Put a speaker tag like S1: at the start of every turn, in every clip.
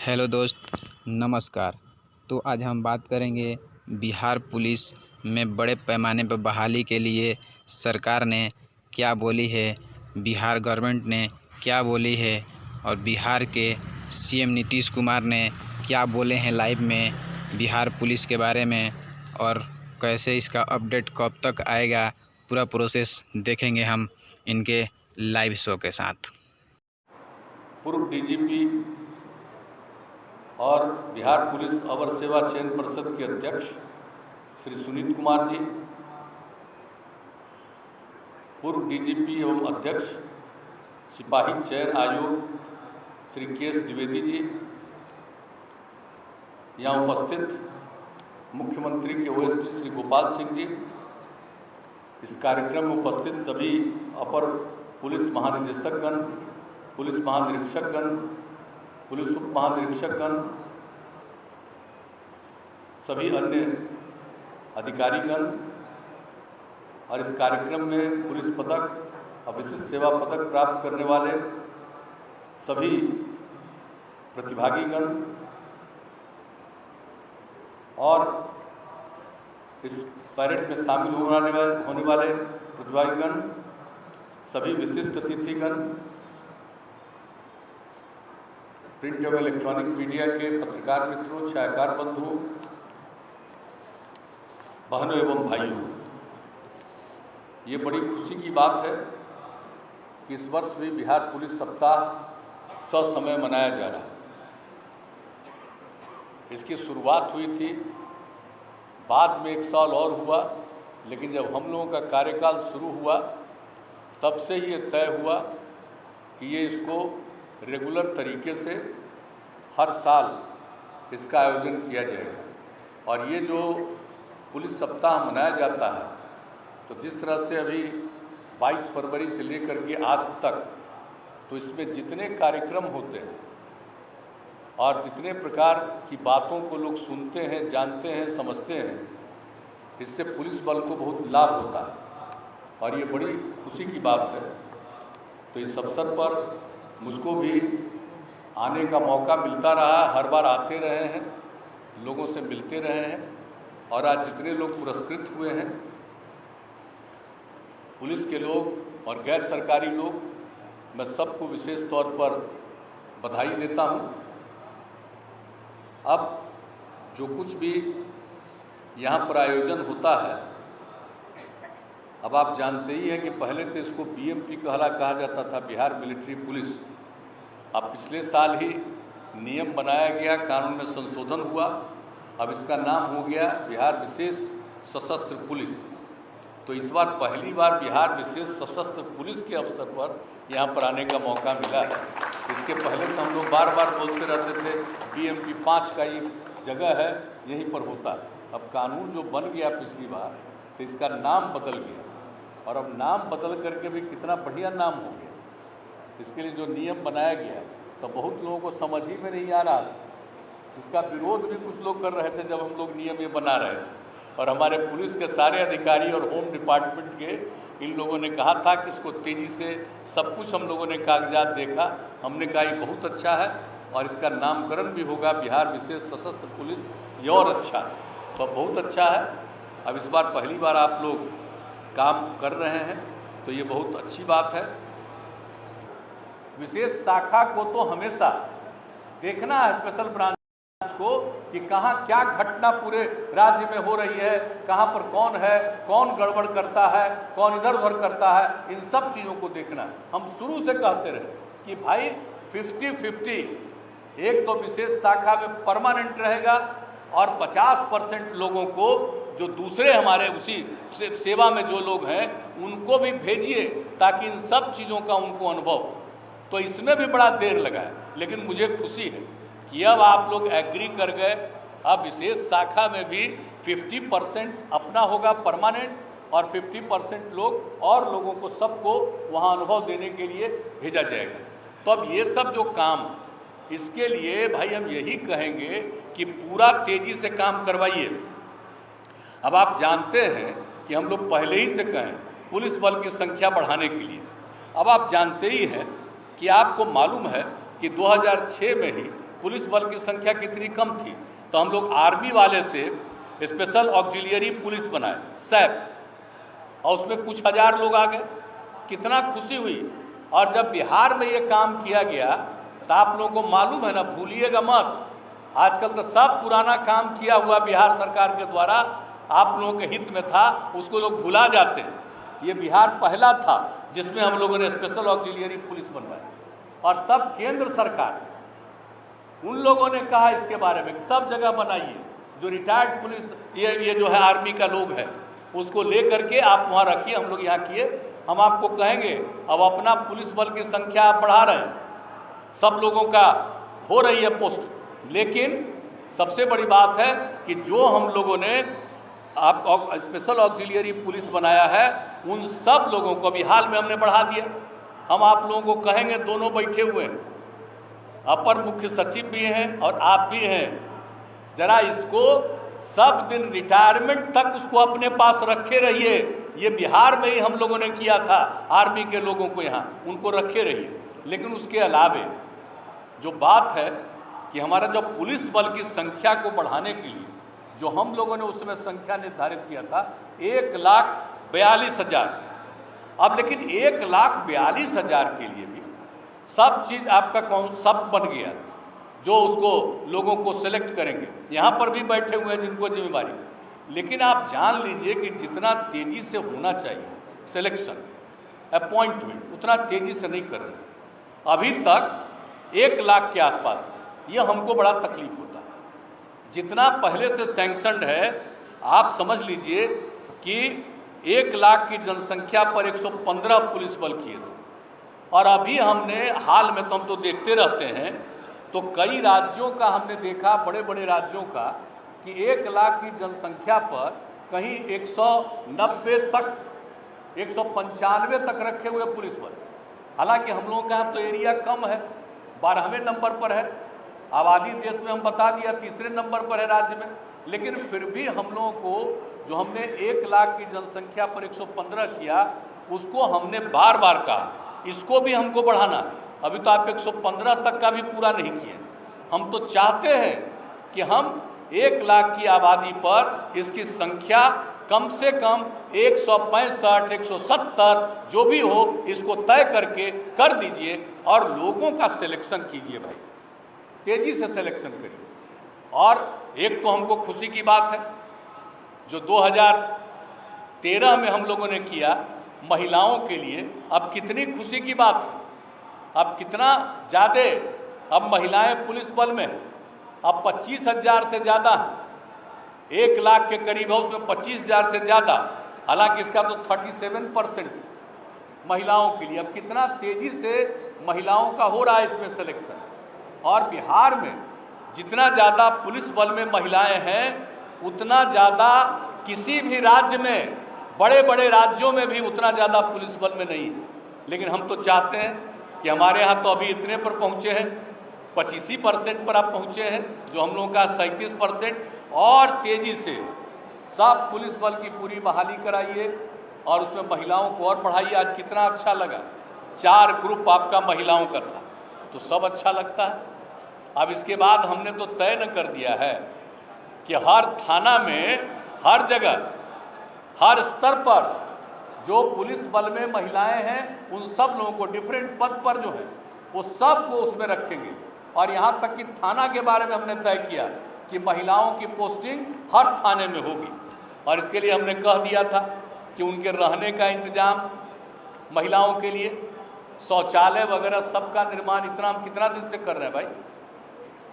S1: Hello दोस्त, नमस्कार। तो आज हम बात करेंगे बिहार पुलिस में बड़े पैमाने पर बहाली के लिए सरकार ने क्या बोली है, बिहार गवर्नमेंट ने क्या बोली है और बिहार के सीएम नीतीश कुमार ने क्या बोले हैं लाइव में बिहार पुलिस के बारे में, और कैसे इसका अपडेट कब तक आएगा, पूरा प्रोसेस देखेंगे हम इनके लाइव शो के साथ।
S2: पूर्व डीजीपी और बिहार पुलिस अवर सेवा चयन परिषद के अध्यक्ष श्री सुनीत कुमार जी, पूर्व डीजीपी एवं अध्यक्ष सिपाही चयन आयोग श्री के.एस. द्विवेदी जी, यहाँ उपस्थित मुख्यमंत्री के ओएसडी श्री गोपाल सिंह जी, इस कार्यक्रम में उपस्थित सभी अपर पुलिस महानिदेशकगण, पुलिस महानिरीक्षकगण, पुलिस उप महानिरीक्षकगण, सभी अन्य अधिकारीगण और इस कार्यक्रम में पुलिस पदक और विशिष्ट सेवा पदक प्राप्त करने वाले सभी प्रतिभागीगण और इस परेड में शामिल होने वाले प्रतिभागीगण, सभी विशिष्ट अतिथिगण, प्रिंट एवं इलेक्ट्रॉनिक मीडिया के पत्रकार मित्रों, छायाकार बंधुओं, बहनों एवं भाइयों, ये बड़ी खुशी की बात है कि इस वर्ष भी बिहार पुलिस सप्ताह ससमय मनाया जा रहा है। इसकी शुरुआत हुई थी, बाद में 1 साल और हुआ, लेकिन जब हम लोगों का कार्यकाल शुरू हुआ तब से ये तय हुआ कि ये इसको रेगुलर तरीके से हर साल इसका आयोजन किया जाएगा। और ये जो पुलिस सप्ताह मनाया जाता है, तो जिस तरह से अभी 22 फरवरी से लेकर के आज तक, तो इसमें जितने कार्यक्रम होते हैं और जितने प्रकार की बातों को लोग सुनते हैं, जानते हैं, समझते हैं, इससे पुलिस बल को बहुत लाभ होता है और ये बड़ी खुशी की बात है। तो इस अवसर पर मुझको भी आने का मौका मिलता रहा, हर बार आते रहे हैं, लोगों से मिलते रहे हैं और आज जितने लोग पुरस्कृत हुए हैं, पुलिस के लोग और गैर सरकारी लोग, मैं सबको विशेष तौर पर बधाई देता हूँ। अब जो कुछ भी यहाँ पर आयोजन होता है, अब आप जानते ही हैं कि पहले तो इसको बीएमपी कहा जाता था, बिहार मिलिट्री पुलिस। अब पिछले साल ही नियम बनाया गया, कानून में संशोधन हुआ, अब इसका नाम हो गया बिहार विशेष सशस्त्र पुलिस। तो इस बार पहली बार बिहार विशेष सशस्त्र पुलिस के अवसर पर यहाँ पर आने का मौका मिला है। इसके पहले तो हम लोग बार बार बोलते रहते थे बीएमपी 5 का एक जगह है, यहीं पर होता है। अब कानून जो बन गया पिछली बार, तो इसका नाम बदल गया और अब नाम बदल करके भी कितना बढ़िया नाम हो गया। इसके लिए जो नियम बनाया गया तो बहुत लोगों को समझ ही में नहीं आ रहा था। इसका विरोध भी कुछ लोग कर रहे थे जब हम लोग नियम ये बना रहे थे, और हमारे पुलिस के सारे अधिकारी और होम डिपार्टमेंट के इन लोगों ने कहा था कि इसको तेज़ी से, सब कुछ हम लोगों ने कागजात देखा, हमने कहा ये बहुत अच्छा है और इसका नामकरण भी होगा बिहार विशेष सशस्त्र पुलिस, ये और अच्छा है, तो बहुत अच्छा है। अब इस बार पहली बार आप लोग काम कर रहे हैं तो ये बहुत अच्छी बात है। विशेष शाखा को तो हमेशा देखना है, स्पेशल ब्रांच को, कि कहाँ क्या घटना पूरे राज्य में हो रही है, कहाँ पर कौन है, कौन गड़बड़ करता है, कौन इधर उधर करता है, इन सब चीज़ों को देखना है। हम शुरू से कहते रहे कि भाई 50-50, एक तो विशेष शाखा में परमानेंट रहेगा और 50% लोगों को, जो दूसरे हमारे उसी सेवा में जो लोग हैं, उनको भी भेजिए ताकि इन सब चीज़ों का उनको अनुभव। तो इसमें भी बड़ा देर लगा है, लेकिन मुझे खुशी है कि अब आप लोग एग्री कर गए। अब विशेष शाखा में भी 50% अपना होगा परमानेंट और 50% लोग और लोगों को, सबको वहाँ अनुभव देने के लिए भेजा जाएगा। तो अब ये सब जो काम, इसके लिए भाई हम यही कहेंगे कि पूरा तेज़ी से काम करवाइए। अब आप जानते हैं कि हम लोग पहले ही से कहें पुलिस बल की संख्या बढ़ाने के लिए। अब आप जानते ही हैं कि आपको मालूम है कि 2006 में ही पुलिस बल की संख्या कितनी कम थी, तो हम लोग आर्मी वाले से स्पेशल ऑक्सिलियरी पुलिस बनाए सैप, और उसमें कुछ हजार लोग आ गए, कितना खुशी हुई। और जब बिहार में ये काम किया गया तो आप लोगों को मालूम है ना, भूलिएगा मत, आजकल तो सब पुराना काम किया हुआ बिहार सरकार के द्वारा आप लोगों के हित में था, उसको लोग भुला जाते हैं। ये बिहार पहला था जिसमें हम लोगों ने स्पेशल ऑक्सिलियरी पुलिस बनवाया, और तब केंद्र सरकार उन लोगों ने कहा इसके बारे में सब जगह बनाइए, जो रिटायर्ड पुलिस ये जो है आर्मी का लोग है उसको ले करके आप वहाँ रखिए, हम लोग यहाँ किए। हम आपको कहेंगे अब अपना पुलिस बल की संख्या आप बढ़ा रहे हैं, सब लोगों का हो रही है पोस्ट, लेकिन सबसे बड़ी बात है कि जो हम लोगों ने आप स्पेशल ऑक्सिलियरी पुलिस बनाया है उन सब लोगों को अभी हाल में हमने बढ़ा दिया। हम आप लोगों को कहेंगे, दोनों बैठे हुए हैं, अपर मुख्य सचिव भी हैं और आप भी हैं, जरा इसको सब दिन रिटायरमेंट तक उसको अपने पास रखे रहिए। ये बिहार में ही हम लोगों ने किया था, आर्मी के लोगों को यहाँ उनको रखे रहिए। लेकिन उसके अलावे जो बात है कि हमारा जब पुलिस बल की संख्या को बढ़ाने के लिए जो हम लोगों ने उस समय संख्या निर्धारित किया था 1,42,000, अब लेकिन 1,42,000 के लिए भी सब चीज़ आपका कौन सब बन गया, जो उसको लोगों को सेलेक्ट करेंगे, यहाँ पर भी बैठे हुए हैं जिनको जिम्मेवारी। लेकिन आप जान लीजिए कि जितना तेज़ी से होना चाहिए सिलेक्शन अपॉइंटमेंट उतना तेज़ी से नहीं कर रहे। अभी तक 1 लाख के आसपास, ये हमको बड़ा तकलीफ होता है। जितना पहले से सैंक्शनड है आप समझ लीजिए कि 1 लाख की जनसंख्या पर 115 पुलिस बल किए थे, और अभी हमने हाल में, तो हम तो देखते रहते हैं, तो कई राज्यों का हमने देखा, बड़े बड़े राज्यों का, कि 1 लाख की जनसंख्या पर कहीं 190 तक 195 तक रखे हुए पुलिस बल। हालांकि हम लोगों का यहाँ तो एरिया कम है, 12वें नंबर पर है, आबादी देश में हम बता दिया 3रे नंबर पर है राज्य में, लेकिन फिर भी हम लोगों को जो हमने 1 लाख की जनसंख्या पर 115 किया, उसको हमने बार बार कहा इसको भी हमको बढ़ाना है। अभी तो आप 115 तक का भी पूरा नहीं किए। हम तो चाहते हैं कि हम 1 लाख की आबादी पर इसकी संख्या कम से कम 165, 170 जो भी हो इसको तय करके कर दीजिए, और लोगों का सिलेक्शन कीजिए भाई, तेजी से सिलेक्शन करिए। और एक तो हमको खुशी की बात है जो 2013 में हम लोगों ने किया महिलाओं के लिए, अब कितनी खुशी की बात है, अब कितना ज़्यादा अब महिलाएं पुलिस बल में, अब 25,000 से ज़्यादा, 1 लाख के करीब है उसमें 25,000 से ज़्यादा। हालांकि इसका तो 37% महिलाओं के लिए। अब कितना तेज़ी से महिलाओं का हो रहा है इसमें सिलेक्शन, और बिहार में जितना ज़्यादा पुलिस बल में महिलाएं हैं उतना ज़्यादा किसी भी राज्य में, बड़े बड़े राज्यों में भी उतना ज़्यादा पुलिस बल में नहीं है। लेकिन हम तो चाहते हैं कि हमारे यहाँ तो अभी इतने पर पहुँचे हैं, 85% पर आप पहुँचे हैं, जो हम लोगों का 37%, और तेज़ी से सब पुलिस बल की पूरी बहाली कराइए और उसमें महिलाओं को और बढ़ाइए। आज कितना अच्छा लगा, 4 ग्रुप आपका महिलाओं का था, तो सब अच्छा लगता है। अब इसके बाद हमने तो तय न कर दिया है कि हर थाना में, हर जगह, हर स्तर पर जो पुलिस बल में महिलाएं हैं उन सब लोगों को डिफरेंट पद पर जो है वो सब को उसमें रखेंगे। और यहाँ तक कि थाना के बारे में हमने तय किया कि महिलाओं की पोस्टिंग हर थाने में होगी, और इसके लिए हमने कह दिया था कि उनके रहने का इंतजाम महिलाओं के लिए, शौचालय वगैरह सबका निर्माण, इतना हम कितना दिन से कर रहे हैं भाई।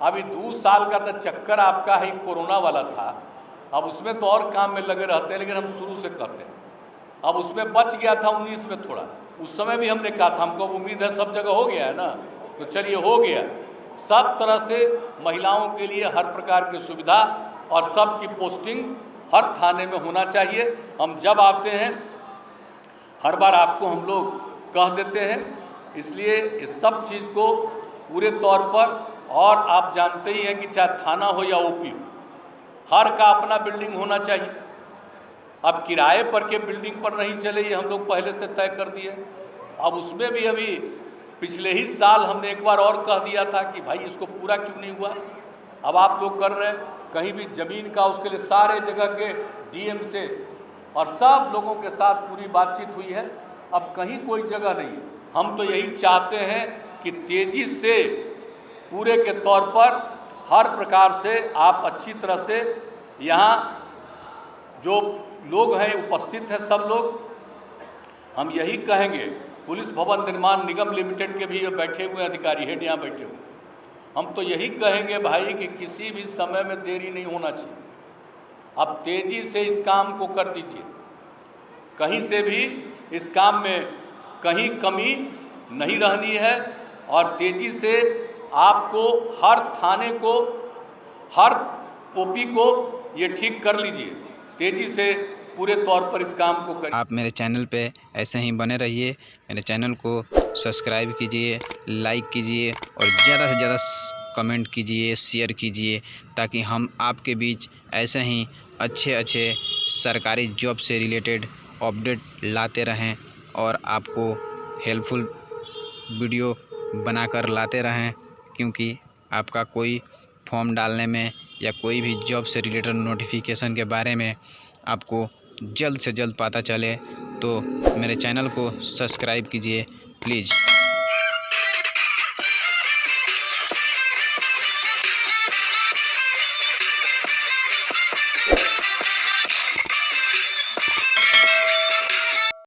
S2: अभी 2 साल का तो चक्कर आपका ही कोरोना वाला था, अब उसमें तो और काम में लगे रहते हैं, लेकिन हम शुरू से करते हैं। अब उसमें बच गया था 19 में थोड़ा, उस समय भी हमने कहा था, हमको उम्मीद है सब जगह हो गया है ना, तो चलिए हो गया। सब तरह से महिलाओं के लिए हर प्रकार की सुविधा और सबकी पोस्टिंग हर थाने में होना चाहिए। हम जब आते हैं हर बार आपको हम लोग कह देते हैं, इसलिए इस सब चीज़ को पूरे तौर पर, और आप जानते ही हैं कि चाहे थाना हो या ओपी, हर का अपना बिल्डिंग होना चाहिए। अब किराए पर के बिल्डिंग पर नहीं चले, ये हम लोग पहले से तय कर दिए। अब उसमें भी अभी पिछले ही साल हमने एक बार और कह दिया था कि भाई इसको पूरा क्यों नहीं हुआ। अब आप लोग कर रहे हैं, कहीं भी ज़मीन का उसके लिए सारे जगह के डीएम से और सब लोगों के साथ पूरी बातचीत हुई है। अब कहीं कोई जगह नहीं है। हम तो यही चाहते हैं कि तेज़ी से पूरे के तौर पर हर प्रकार से आप अच्छी तरह से यहाँ जो लोग हैं उपस्थित हैं, सब लोग हम यही कहेंगे। पुलिस भवन निर्माण निगम लिमिटेड के भी बैठे हुए अधिकारी हेड यहाँ बैठे हुए, हम तो यही कहेंगे भाई कि किसी भी समय में देरी नहीं होना चाहिए। अब तेज़ी से इस काम को कर दीजिए, कहीं से भी इस काम में कहीं कमी नहीं रहनी है और तेज़ी से आपको हर थाने को, हर ओपी को ये ठीक कर लीजिए। तेज़ी से पूरे तौर पर इस काम को करें।
S1: आप मेरे चैनल पे ऐसे ही बने रहिए, मेरे चैनल को सब्सक्राइब कीजिए, लाइक कीजिए और ज़्यादा से ज़्यादा कमेंट कीजिए, शेयर कीजिए, ताकि हम आपके बीच ऐसे ही अच्छे सरकारी जॉब से रिलेटेड अपडेट लाते रहें और आपको हेल्पफुल वीडियो बनाकर लाते रहें। क्योंकि आपका कोई फॉर्म डालने में या कोई भी जॉब से रिलेटेड नोटिफिकेशन के बारे में आपको जल्द से जल्द पता चले तो मेरे चैनल को सब्सक्राइब कीजिए प्लीज़।